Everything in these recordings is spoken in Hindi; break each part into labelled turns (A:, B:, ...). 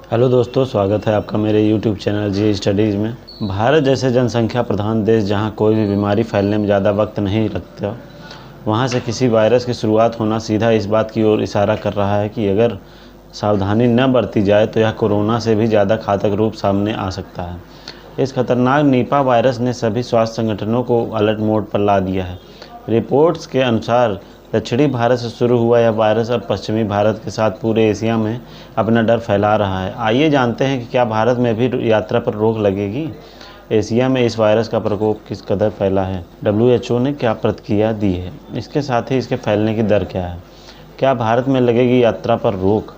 A: हेलो दोस्तों, स्वागत है आपका मेरे YouTube चैनल जी स्टडीज़ में। भारत जैसे जनसंख्या प्रधान देश जहां कोई भी बीमारी फैलने में ज़्यादा वक्त नहीं लगता, वहां से किसी वायरस की शुरुआत होना सीधा इस बात की ओर इशारा कर रहा है कि अगर सावधानी न बरती जाए तो यह कोरोना से भी ज़्यादा घातक रूप सामने आ सकता है। इस खतरनाक निपा वायरस ने सभी स्वास्थ्य संगठनों को अलर्ट मोड पर ला दिया है। रिपोर्ट्स के अनुसार दक्षिणी भारत से शुरू हुआ यह वायरस अब पश्चिमी भारत के साथ पूरे एशिया में अपना डर फैला रहा है। आइए जानते हैं कि क्या भारत में भी यात्रा पर रोक लगेगी। एशिया में इस वायरस का प्रकोप किस कदर फैला है, WHO ने क्या प्रतिक्रिया दी है, इसके साथ ही इसके फैलने की दर क्या है, क्या भारत में लगेगी यात्रा पर रोक।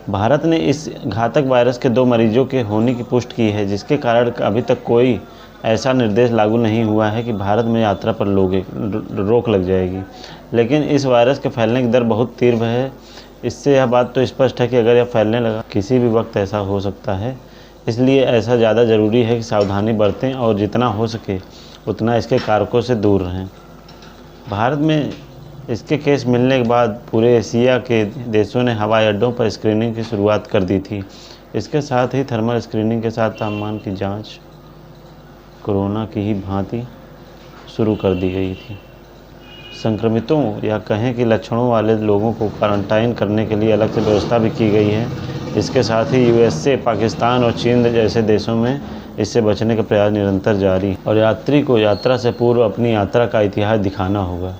A: भारत ने इस घातक वायरस के 2 मरीजों के होने की पुष्टि की है, जिसके कारण अभी तक कोई ऐसा निर्देश लागू नहीं हुआ है कि भारत में यात्रा पर रोक लग जाएगी। लेकिन इस वायरस के फैलने की दर बहुत तीव्र है। इससे यह बात तो स्पष्ट है कि अगर यह फैलने लगा किसी भी वक्त ऐसा हो सकता है। इसलिए ऐसा ज़्यादा ज़रूरी है कि सावधानी बरतें और जितना हो सके उतना इसके कारकों से दूर रहें। भारत में इसके केस मिलने के बाद पूरे एशिया के देशों ने हवाई अड्डों पर स्क्रीनिंग की शुरुआत कर दी थी। इसके साथ ही थर्मल स्क्रीनिंग के साथ तापमान की जांच कोरोना की ही भांति शुरू कर दी गई थी। संक्रमितों या कहें कि लक्षणों वाले लोगों को क्वारंटाइन करने के लिए अलग से व्यवस्था भी की गई है। इसके साथ ही USA, पाकिस्तान और चीन जैसे देशों में इससे बचने का प्रयास निरंतर जारी और यात्री को यात्रा से पूर्व अपनी यात्रा का इतिहास दिखाना होगा।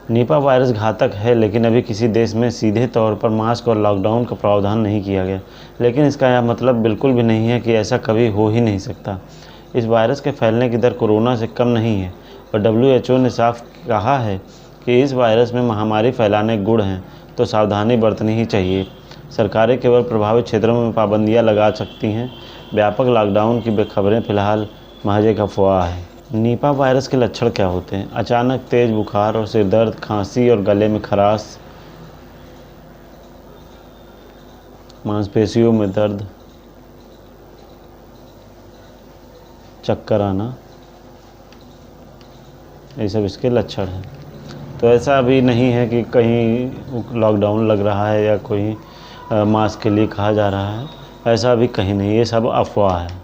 A: निपा वायरस घातक है, लेकिन अभी किसी देश में सीधे तौर पर मास्क और लॉकडाउन का प्रावधान नहीं किया गया। लेकिन इसका यह मतलब बिल्कुल भी नहीं है कि ऐसा कभी हो ही नहीं सकता। इस वायरस के फैलने की दर कोरोना से कम नहीं है और WHO ने साफ कहा है कि इस वायरस में महामारी फैलाने के गुण हैं, तो सावधानी बरतनी ही चाहिए। सरकारें केवल प्रभावित क्षेत्रों में पाबंदियां लगा सकती हैं। व्यापक लॉकडाउन की खबरें फिलहाल महज एक अफवाह है। निपा वायरस के लक्षण क्या होते हैं? अचानक तेज बुखार और सिर दर्द, खांसी और गले में खराश, मांसपेशियों में दर्द, चक्कर आना, ये सब इसके लक्षण हैं। तो ऐसा अभी नहीं है कि कहीं लॉकडाउन लग रहा है या कोई मास्क के लिए कहा जा रहा है, ऐसा अभी कहीं नहीं, ये सब अफवाह है।